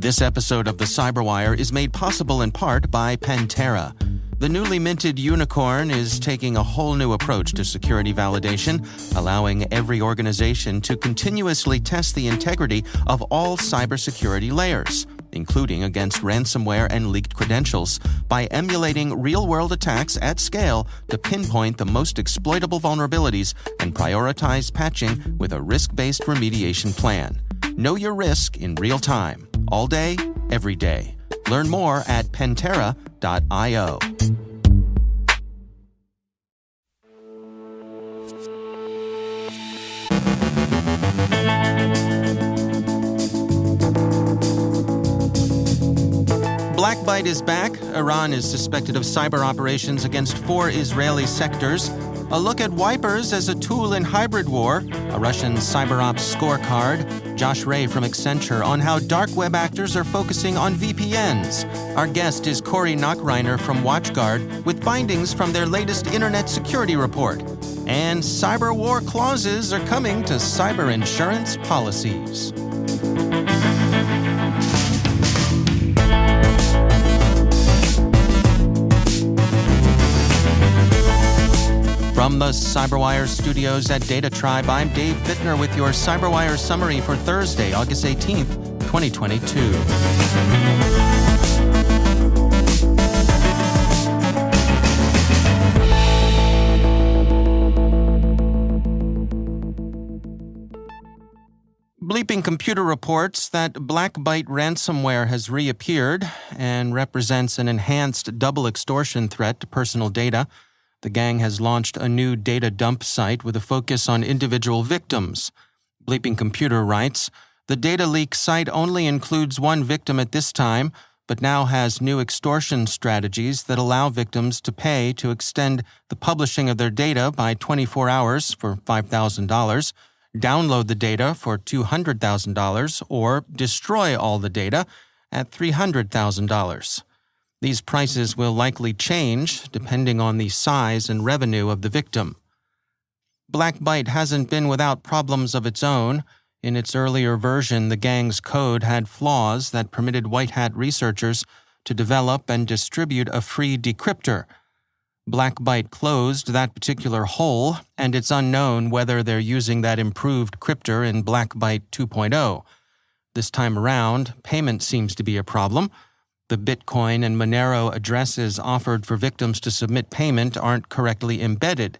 This episode of the CyberWire is made possible in part by Pantera. The newly minted unicorn is taking a whole new approach to security validation, allowing every organization to continuously test the integrity of all cybersecurity layers, including against ransomware and leaked credentials, by emulating real-world attacks at scale to pinpoint the most exploitable vulnerabilities and prioritize patching with a risk-based remediation plan. Know your risk in real time, all day, every day. Learn more at Pantera.io. BlackByte is back. Iran is suspected of cyber operations against 4 Israeli sectors. A look at wipers as a tool in hybrid war. A Russian cyber ops scorecard. Josh Ray from Accenture on how dark web actors are focusing on VPNs. Our guest is Corey Nachreiner from WatchGuard with findings from their latest internet security report. And cyberwar clauses are coming to cyber insurance policies. From the CyberWire studios at Data Tribe, I'm Dave Bittner with your CyberWire summary for Thursday, August 18th, 2022. BleepingComputer reports that BlackByte ransomware has reappeared and represents an enhanced double extortion threat to personal data. The gang has launched a new data dump site with a focus on individual victims. BleepingComputer writes, the data leak site only includes one victim at this time, but now has new extortion strategies that allow victims to pay to extend the publishing of their data by 24 hours for $5,000, download the data for $200,000, or destroy all the data at $300,000. These prices will likely change depending on the size and revenue of the victim. BlackByte hasn't been without problems of its own. In its earlier version, the gang's code had flaws that permitted white hat researchers to develop and distribute a free decryptor. BlackByte closed that particular hole, and it's unknown whether they're using that improved cryptor in BlackByte 2.0. This time around, payment seems to be a problem. The Bitcoin and Monero addresses offered for victims to submit payment aren't correctly embedded,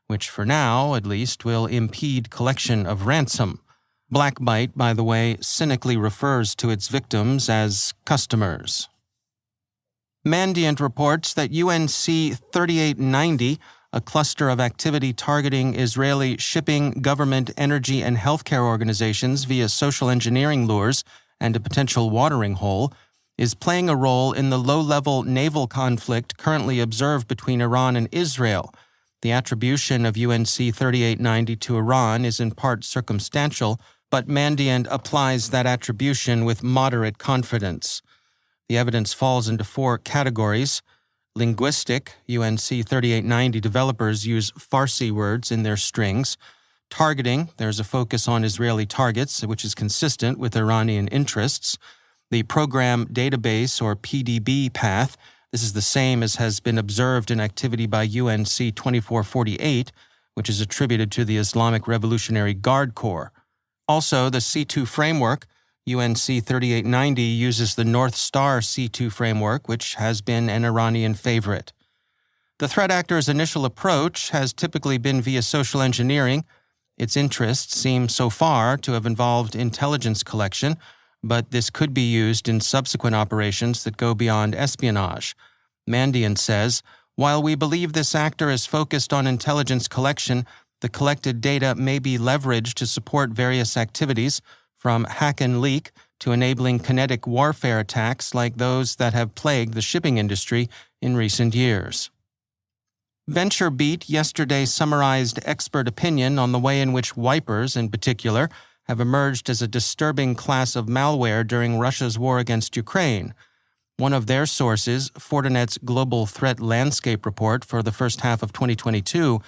which for now, at least, will impede collection of ransom. BlackByte, by the way, cynically refers to its victims as customers. Mandiant reports that UNC 3890, a cluster of activity targeting Israeli shipping, government, energy, and healthcare organizations via social engineering lures and a potential watering hole, is playing a role in the low-level naval conflict currently observed between Iran and Israel. The attribution of UNC 3890 to Iran is in part circumstantial, but Mandiant applies that attribution with moderate confidence. The evidence falls into 4 categories. Linguistic, UNC 3890 developers use Farsi words in their strings. Targeting, there's a focus on Israeli targets, which is consistent with Iranian interests. The program database, or PDB path, this is the same as has been observed in activity by UNC 2448, which is attributed to the Islamic Revolutionary Guard Corps. Also, the C2 framework, UNC 3890 uses the North Star C2 framework, which has been an Iranian favorite. The threat actor's initial approach has typically been via social engineering. Its interests seem so far to have involved intelligence collection, but this could be used in subsequent operations that go beyond espionage. Mandiant says, while we believe this actor is focused on intelligence collection, the collected data may be leveraged to support various activities, from hack and leak to enabling kinetic warfare attacks like those that have plagued the shipping industry in recent years. VentureBeat yesterday summarized expert opinion on the way in which wipers, in particular, have emerged as a disturbing class of malware during Russia's war against Ukraine. One of their sources, Fortinet's Global Threat Landscape Report for the first half of 2022,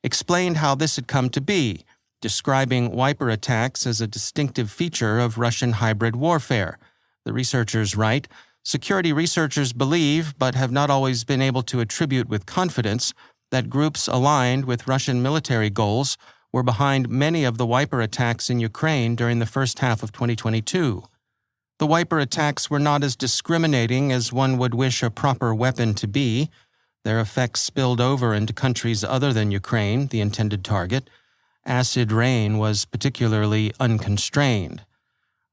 explained how this had come to be, describing wiper attacks as a distinctive feature of Russian hybrid warfare. The researchers write, security researchers believe, but have not always been able to attribute with confidence, that groups aligned with Russian military goals were behind many of the wiper attacks in Ukraine during the first half of 2022. The wiper attacks were not as discriminating as one would wish a proper weapon to be. Their effects spilled over into countries other than Ukraine, the intended target. Acid rain was particularly unconstrained.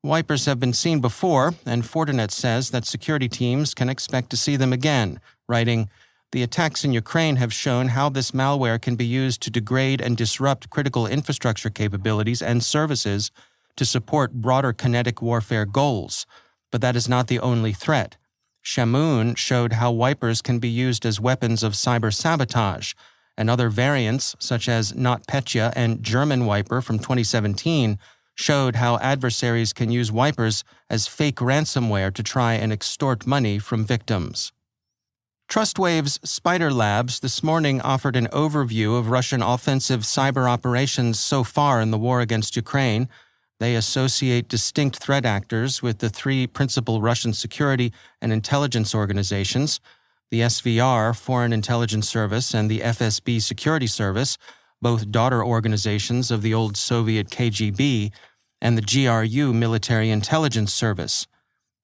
Wipers have been seen before, and Fortinet says that security teams can expect to see them again, writing, "The attacks in Ukraine have shown how this malware can be used to degrade and disrupt critical infrastructure capabilities and services to support broader kinetic warfare goals. But that is not the only threat. Shamoon showed how wipers can be used as weapons of cyber sabotage, and other variants, such as NotPetya and German Wiper from 2017, showed how adversaries can use wipers as fake ransomware to try and extort money from victims." Trustwave's Spider Labs this morning offered an overview of Russian offensive cyber operations so far in the war against Ukraine. They associate distinct threat actors with the three principal Russian security and intelligence organizations, the SVR, Foreign Intelligence Service, and the FSB Security Service, both daughter organizations of the old Soviet KGB, and the GRU Military Intelligence Service.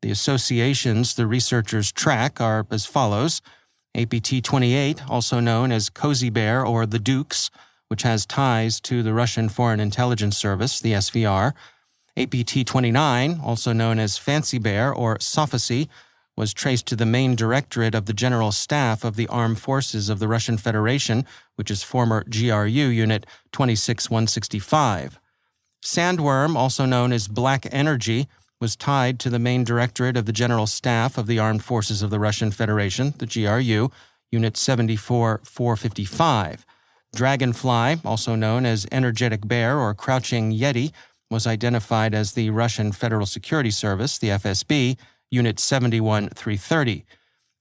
The associations the researchers track are as follows: APT-28, also known as Cozy Bear or the Dukes, which has ties to the Russian Foreign Intelligence Service, the SVR. APT-29, also known as Fancy Bear or Sophacy, was traced to the main directorate of the General Staff of the Armed Forces of the Russian Federation, which is former GRU Unit 26165. Sandworm, also known as Black Energy, was tied to the main directorate of the General Staff of the Armed Forces of the Russian Federation, the GRU, Unit 74455. Dragonfly, also known as Energetic Bear or Crouching Yeti, was identified as the Russian Federal Security Service, the FSB, Unit 71330.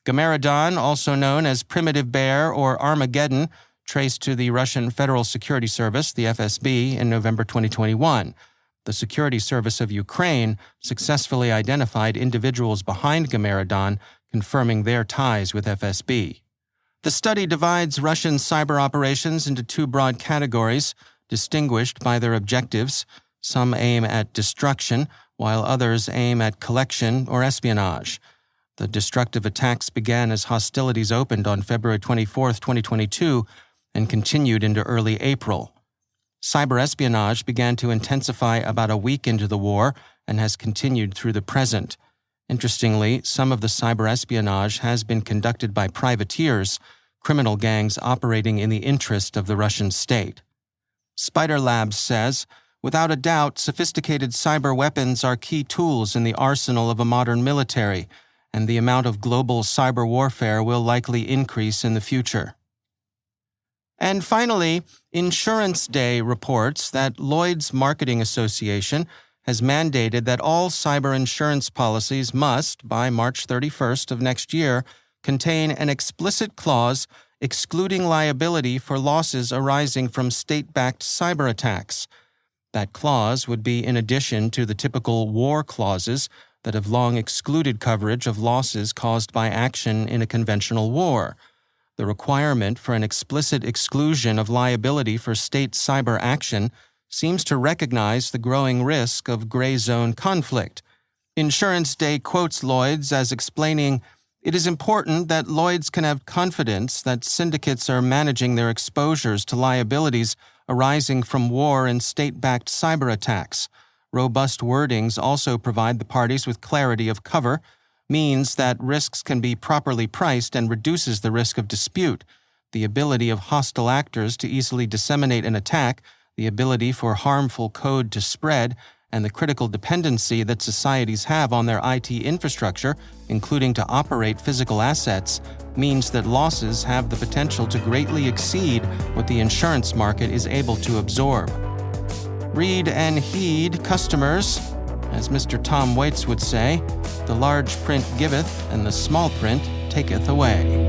Gamerodon, also known as Primitive Bear or Armageddon, traced to the Russian Federal Security Service, the FSB, in November 2021. The Security Service of Ukraine successfully identified individuals behind Gamerodon, confirming their ties with FSB. The study divides Russian cyber operations into two broad categories, distinguished by their objectives. Some aim at destruction, while others aim at collection or espionage. The destructive attacks began as hostilities opened on February 24, 2022, and continued into early April. Cyberespionage began to intensify about a week into the war and has continued through the present. Interestingly, some of the cyberespionage has been conducted by privateers, criminal gangs operating in the interest of the Russian state. Spider Labs says, "Without a doubt, sophisticated cyber weapons are key tools in the arsenal of a modern military, and the amount of global cyber warfare will likely increase in the future." And finally, Insurance Day reports that Lloyd's Marketing Association has mandated that all cyber insurance policies must, by March 31st of next year, contain an explicit clause excluding liability for losses arising from state-backed cyber attacks. That clause would be in addition to the typical war clauses that have long excluded coverage of losses caused by action in a conventional war. The requirement for an explicit exclusion of liability for state cyber action seems to recognize the growing risk of gray zone conflict. Insurance Day quotes Lloyd's as explaining, "It is important that Lloyd's can have confidence that syndicates are managing their exposures to liabilities arising from war and state-backed cyber attacks. Robust wordings also provide the parties with clarity of cover, means that risks can be properly priced and reduces the risk of dispute, the ability of hostile actors to easily disseminate an attack, the ability for harmful code to spread, and the critical dependency that societies have on their IT infrastructure, including to operate physical assets, means that losses have the potential to greatly exceed what the insurance market is able to absorb. Read and heed, customers. As Mr. Tom Waits would say, the large print giveth, and the small print taketh away."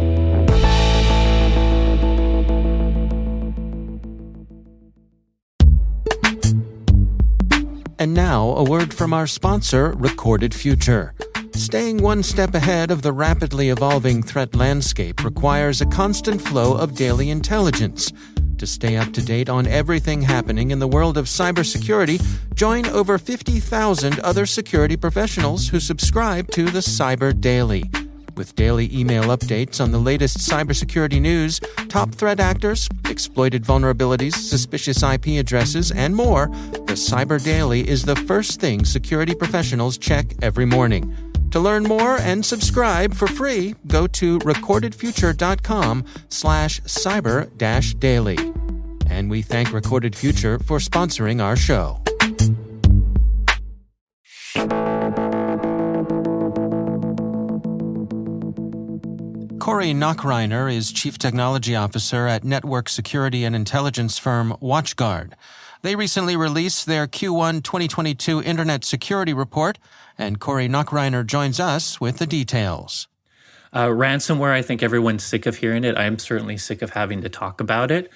And now, a word from our sponsor, Recorded Future. Staying one step ahead of the rapidly evolving threat landscape requires a constant flow of daily intelligence. To stay up to date on everything happening in the world of cybersecurity, join over 50,000 other security professionals who subscribe to the Cyber Daily. With daily email updates on the latest cybersecurity news, top threat actors, exploited vulnerabilities, suspicious IP addresses, and more, the Cyber Daily is the first thing security professionals check every morning. To learn more and subscribe for free, go to recordedfuture.com/cyber-daily. And we thank Recorded Future for sponsoring our show. Corey Nachreiner is Chief Technology Officer at network security and intelligence firm WatchGuard. They recently released their Q1 2022 Internet Security Report, and Corey Nachreiner joins us with the details. Ransomware, I think everyone's sick of hearing it. I'm certainly sick of having to talk about it.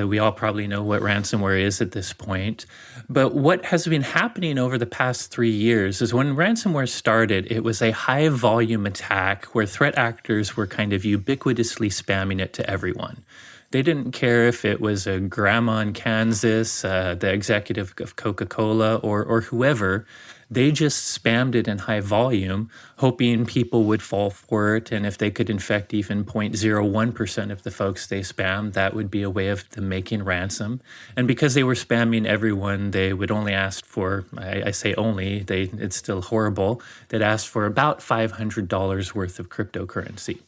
We all probably know what ransomware is at this point. But what has been happening over the past 3 years is when ransomware started, it was a high volume attack where threat actors were kind of ubiquitously spamming it to everyone. They didn't care if it was a grandma in Kansas, the executive of Coca-Cola, or whoever. They just spammed it in high volume, hoping people would fall for it. And if they could infect even 0.01% of the folks they spammed, that would be a way of them making ransom. And because they were spamming everyone, they would only ask for, I say only, it's still horrible, they'd ask for about $500 worth of cryptocurrency.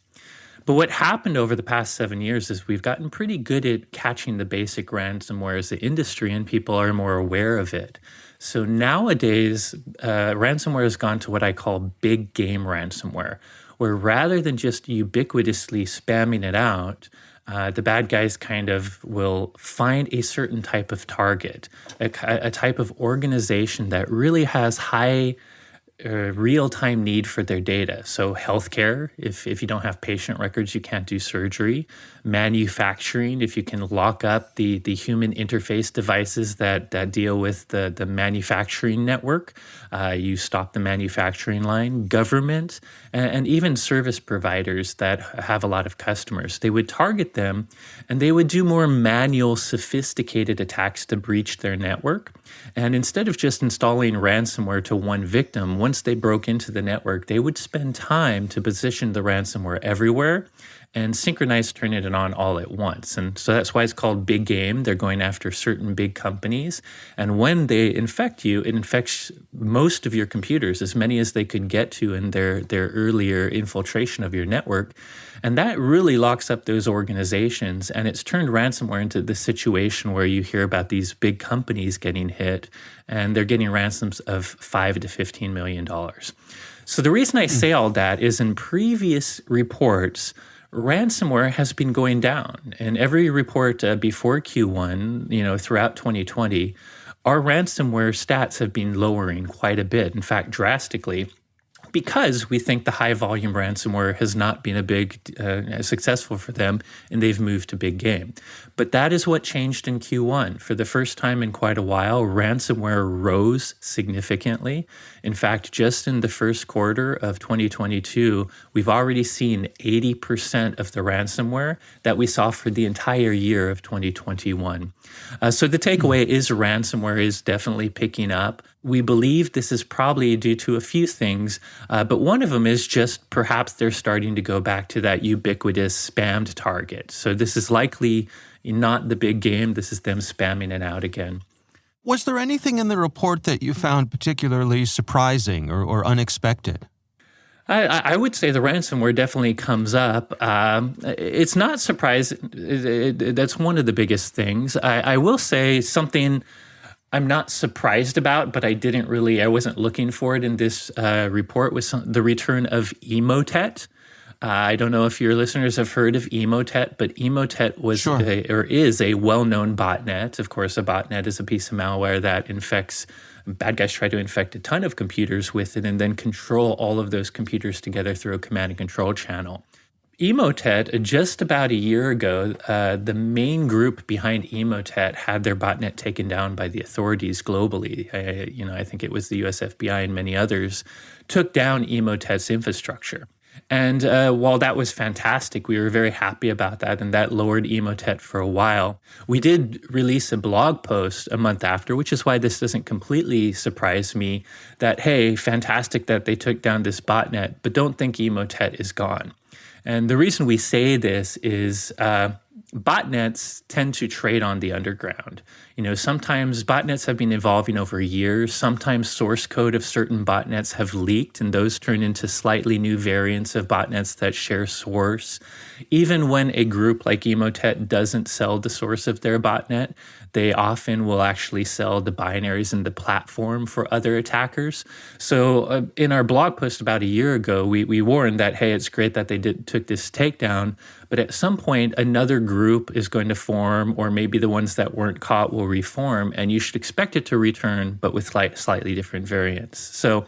But what happened over the past 7 years is we've gotten pretty good at catching the basic ransomware as an industry, and people are more aware of it. So nowadays, ransomware has gone to what I call big game ransomware, where rather than just ubiquitously spamming it out, the bad guys kind of will find a certain type of target, a type of organization that really has high real-time need for their data. So healthcare, if you don't have patient records, you can't do surgery. Manufacturing, if you can lock up the human interface devices that deal with the manufacturing network, you stop the manufacturing line. Government, and even service providers that have a lot of customers. They would target them, and they would do more manual, sophisticated attacks to breach their network. And instead of just installing ransomware to one victim, once they broke into the network, they would spend time to position the ransomware everywhere and synchronize turning it on all at once. And so that's why it's called big game. They're going after certain big companies. And when they infect you, it infects most of your computers, as many as they could get to in their earlier infiltration of your network. And that really locks up those organizations. And it's turned ransomware into the situation where you hear about these big companies getting hit, and they're getting ransoms of $5 to $15 million. So the reason I say all that is in previous reports, ransomware has been going down. In every report before Q1, throughout 2020, our ransomware stats have been lowering quite a bit, in fact, drastically, because we think the high-volume ransomware has not been a big successful for them, and they've moved to big game. But that is what changed in Q1. For the first time in quite a while, ransomware rose significantly. In fact, just in the first quarter of 2022, we've already seen 80% of the ransomware that we saw for the entire year of 2021. So the takeaway is ransomware is definitely picking up. We believe this is probably due to a few things, but one of them is just perhaps they're starting to go back to that ubiquitous spammed target. So this is likely not the big game. This is them spamming it out again. Was there anything in the report that you found particularly surprising or unexpected? I would say the ransomware definitely comes up. It's not surprising. That's one of the biggest things. I will say something I'm not surprised about, but I wasn't looking for it in this report, was the return of Emote. I don't know if your listeners have heard of Emote, but Emote was is a well-known botnet. Of course, a botnet is a piece of malware that infects. Bad guys try to infect a ton of computers with it and then control all of those computers together through a command and control channel. Emotet, just about a year ago, the main group behind Emotet had their botnet taken down by the authorities globally. I think it was the US FBI and many others took down Emotet's infrastructure. And while that was fantastic, we were very happy about that, and that lowered Emotet for a while. We did release a blog post a month after, which is why this doesn't completely surprise me, that, hey, fantastic that they took down this botnet, but don't think Emotet is gone. And the reason we say this is botnets tend to trade on the underground. Sometimes botnets have been evolving over years. Sometimes source code of certain botnets have leaked, and those turn into slightly new variants of botnets that share source. Even when a group like Emotet doesn't sell the source of their botnet, they often will actually sell the binaries and the platform for other attackers. So in our blog post about a year ago, we warned that, hey, it's great that they took this takedown, but at some point, another group is going to form, or maybe the ones that weren't caught will reform, and you should expect it to return, but with slightly different variants. So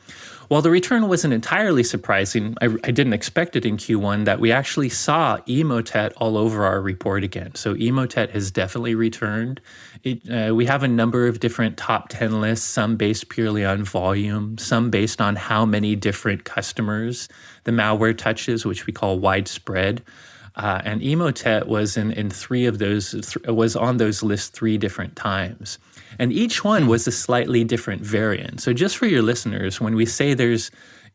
while the return wasn't entirely surprising, I didn't expect it in Q1 that we actually saw Emotet all over our report again. So Emotet has definitely returned. We have a number of different top 10 lists, some based purely on volume, some based on how many different customers the malware touches, which we call widespread. And Emotet was in three of those, was on those lists 3 different times. And each one was a slightly different variant. So just for your listeners, when we say there's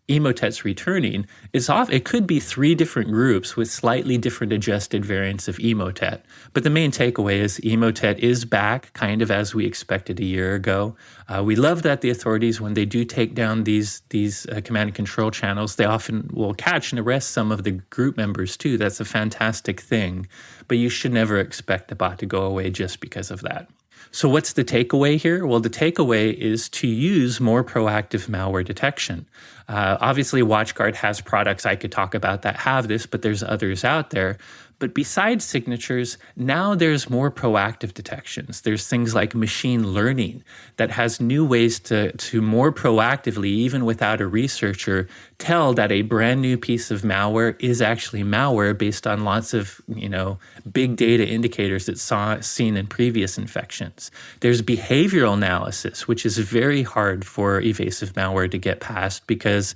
Emotet's returning, it could be 3 different groups with slightly different adjusted variants of Emotet. But the main takeaway is Emotet is back, kind of as we expected a year ago. We love that the authorities, when they do take down these command and control channels, they often will catch and arrest some of the group members too. That's a fantastic thing. But you should never expect the bot to go away just because of that. So what's the takeaway here? Well, the takeaway is to use more proactive malware detection. Obviously, WatchGuard has products I could talk about that have this, but there's others out there. But besides signatures, now there's more proactive detections. There's things like machine learning that has new ways to more proactively, even without a researcher, tell that a brand new piece of malware is actually malware based on lots of, big data indicators it's seen in previous infections. There's behavioral analysis, which is very hard for evasive malware to get past because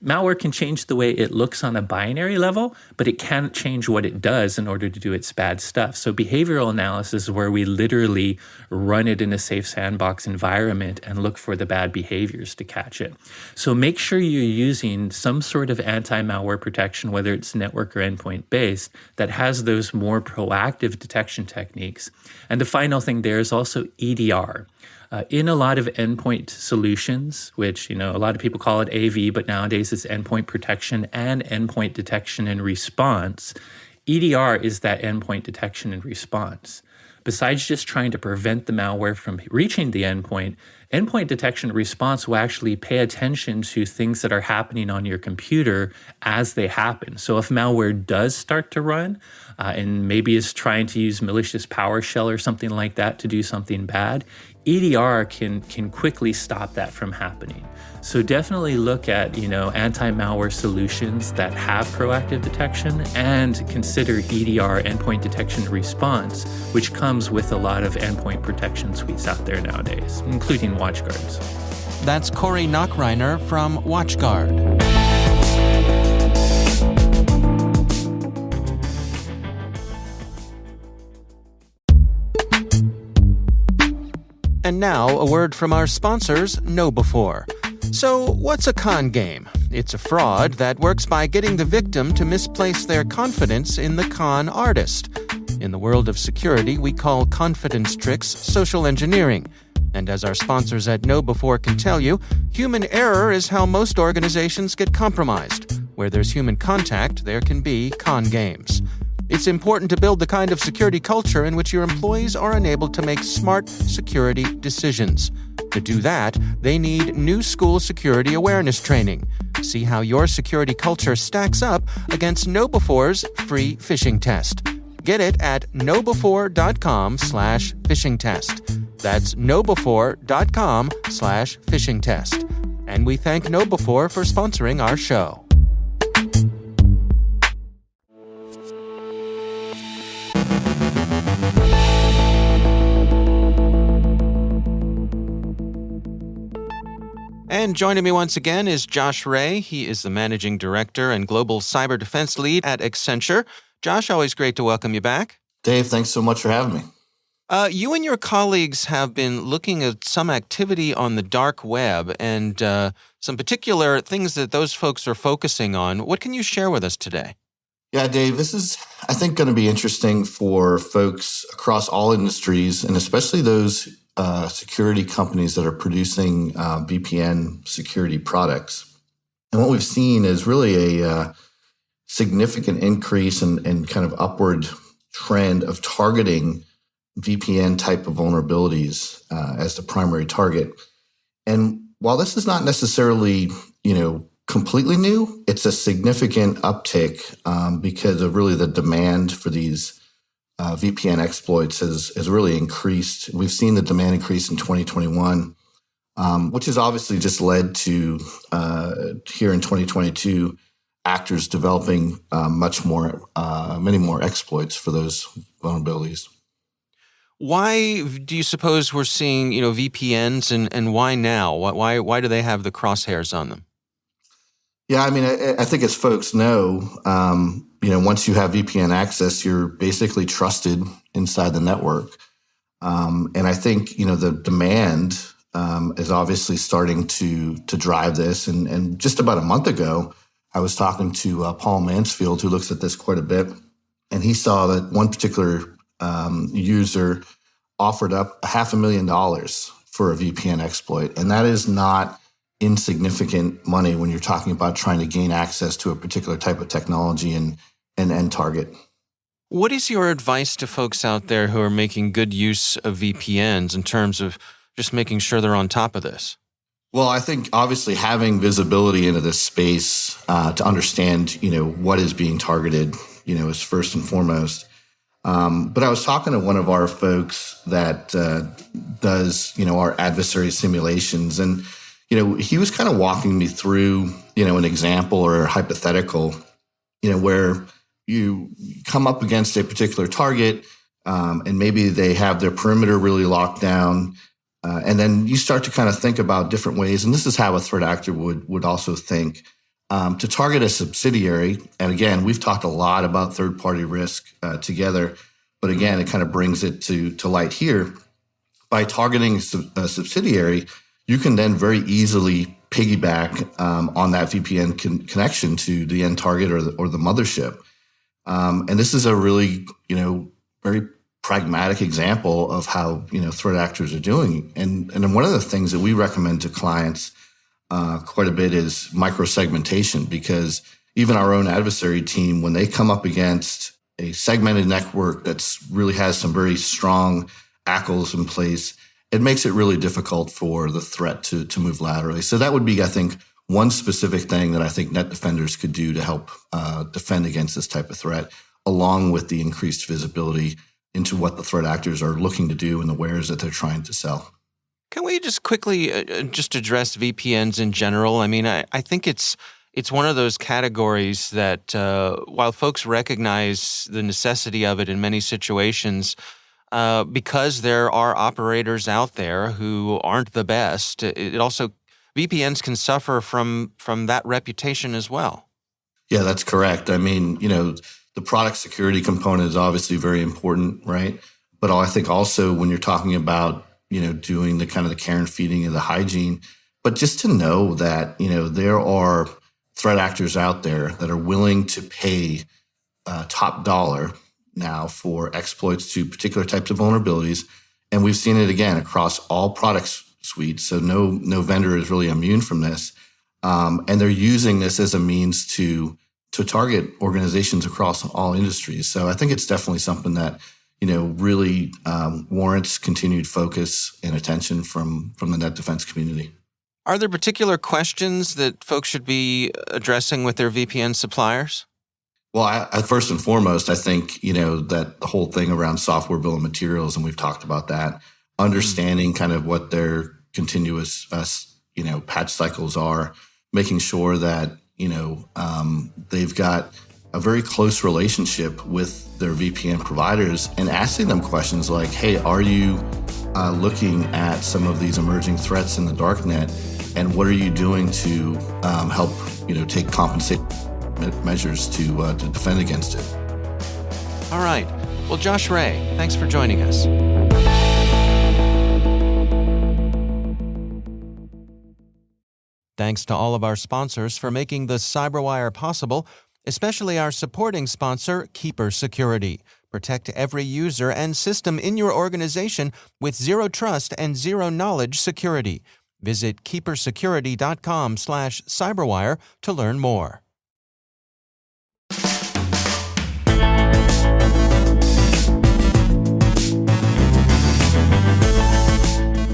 malware can change the way it looks on a binary level, but it can't change what it does in order to do its bad stuff. So behavioral analysis is where we literally run it in a safe sandbox environment and look for the bad behaviors to catch it. So make sure you're using some sort of anti-malware protection, whether it's network or endpoint based, that has those more proactive detection techniques. And the final thing there is also EDR. In a lot of endpoint solutions, which, a lot of people call it AV, but nowadays it's endpoint protection and endpoint detection and response. EDR is that endpoint detection and response. Besides just trying to prevent the malware from reaching the endpoint detection and response will actually pay attention to things that are happening on your computer as they happen. So if malware does start to run, and maybe is trying to use malicious PowerShell or something like that to do something bad, EDR can quickly stop that from happening. So definitely look at, anti-malware solutions that have proactive detection and consider EDR, endpoint detection and response, which comes with a lot of endpoint protection suites out there nowadays, including WatchGuards. That's Corey Nachreiner from WatchGuard. And now, a word from our sponsors, KnowBe4. So, what's a con game? It's a fraud that works by getting the victim to misplace their confidence in the con artist. In the world of security, we call confidence tricks social engineering. And as our sponsors at KnowBe4 can tell you, human error is how most organizations get compromised. Where there's human contact, there can be con games. It's important to build the kind of security culture in which your employees are enabled to make smart security decisions. To do that, they need new school security awareness training. See how your security culture stacks up against KnowBe4's free phishing test. Get it at knowbe4.com/phishing test. That's knowbe4.com/phishing test. And we thank KnowBe4 for sponsoring our show. And joining me once again is Josh Ray. He is the Managing Director and Global Cyber Defense Lead at Accenture. Josh, always great to welcome you back. Dave, thanks so much for having me. You and your colleagues have been looking at some activity on the dark web and some particular things that those folks are focusing on. What can you share with us today? Yeah, Dave, this is, I think, going to be interesting for folks across all industries, and especially those security companies that are producing VPN security products. And what we've seen is really a significant increase and kind of upward trend of targeting VPN type of vulnerabilities as the primary target. And while this is not necessarily, completely new, it's a significant uptick because of really the demand for these VPN exploits has really increased. We've seen the demand increase in 2021, which has obviously just led to here in 2022, actors developing many more exploits for those vulnerabilities. Why do you suppose we're seeing, VPNs and why now? Why do they have the crosshairs on them? Yeah, I mean, I think as folks know, once you have VPN access, you're basically trusted inside the network. And I think, the demand is obviously starting to drive this. And just about a month ago, I was talking to Paul Mansfield, who looks at this quite a bit, and he saw that one particular user offered up $500,000 for a VPN exploit. And that is not insignificant money when you're talking about trying to gain access to a particular type of technology and end target. What is your advice to folks out there who are making good use of VPNs in terms of just making sure they're on top of this? Well, I think obviously having visibility into this space to understand, what is being targeted, is first and foremost. But I was talking to one of our folks that does, our adversary simulations, and he was kind of walking me through, an example or a hypothetical, where you come up against a particular target, and maybe they have their perimeter really locked down. And then you start to kind of think about different ways. And this is how a threat actor would also think to target a subsidiary. And again, we've talked a lot about third-party risk together. But again, it kind of brings it to light here. By targeting a subsidiary, you can then very easily piggyback on that VPN connection to the end target or the mothership. And this is a really, very pragmatic example of how, threat actors are doing. And one of the things that we recommend to clients quite a bit is microsegmentation, because even our own adversary team, when they come up against a segmented network that's really has some very strong ACLs in place, it makes it really difficult for the threat to move laterally. So that would be, I think, one specific thing that I think net defenders could do to help defend against this type of threat, along with the increased visibility into what the threat actors are looking to do and the wares that they're trying to sell. Can we just quickly just address VPNs in general? I mean, I think it's one of those categories that while folks recognize the necessity of it in many situations, because there are operators out there who aren't the best, it also VPNs can suffer from that reputation as well. Yeah, that's correct. I mean, the product security component is obviously very important, right? But I think also when you're talking about, doing the kind of the care and feeding and the hygiene, but just to know that, there are threat actors out there that are willing to pay top dollar now for exploits to particular types of vulnerabilities. And we've seen it again across all product suites. So no vendor is really immune from this. And they're using this as a means to target organizations across all industries. So I think it's definitely something that, really warrants continued focus and attention from the net defense community. Are there particular questions that folks should be addressing with their VPN suppliers? Well, I first and foremost, I think, that the whole thing around software bill of materials, and we've talked about that, understanding kind of what their continuous, patch cycles are, making sure that, they've got a very close relationship with their VPN providers and asking them questions like, hey, are you looking at some of these emerging threats in the darknet, and what are you doing to help take compensate measures to defend against it? All right. Well, Josh Ray, thanks for joining us. Thanks to all of our sponsors for making the CyberWire possible, especially our supporting sponsor, Keeper Security. Protect every user and system in your organization with zero trust and zero knowledge security. Visit keepersecurity.com/cyberwire to learn more.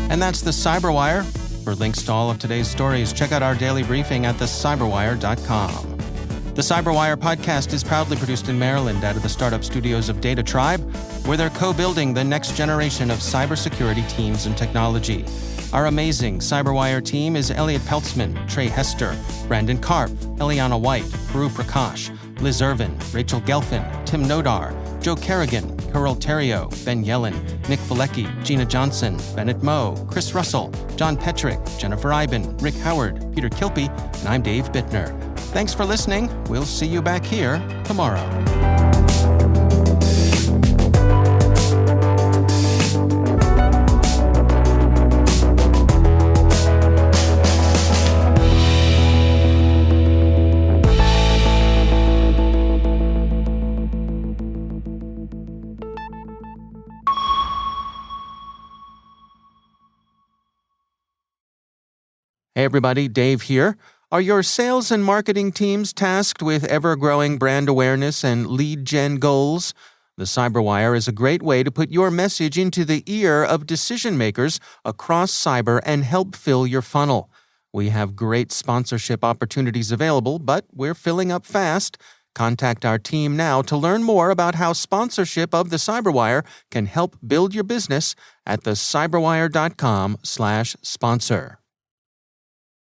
And that's the CyberWire. For links to all of today's stories, check out our daily briefing at thecyberwire.com. The CyberWire podcast is proudly produced in Maryland out of the startup studios of Data Tribe, where they're co-building the next generation of cybersecurity teams and technology. Our amazing CyberWire team is Elliot Peltzman, Trey Hester, Brandon Karpf, Eliana White, Guru Prakash, Liz Irvin, Rachel Gelfin, Tim Nodar, Joe Kerrigan, Carol Terrio, Ben Yellen, Nick Valecki, Gina Johnson, Bennett Moe, Chris Russell, John Petrick, Jennifer Iben, Rick Howard, Peter Kilpie, and I'm Dave Bittner. Thanks for listening. We'll see you back here tomorrow. Hey everybody, Dave here. Are your sales and marketing teams tasked with ever-growing brand awareness and lead gen goals? The CyberWire is a great way to put your message into the ear of decision makers across cyber and help fill your funnel. We have great sponsorship opportunities available, but we're filling up fast. Contact our team now to learn more about how sponsorship of the CyberWire can help build your business at thecyberwire.com/sponsor.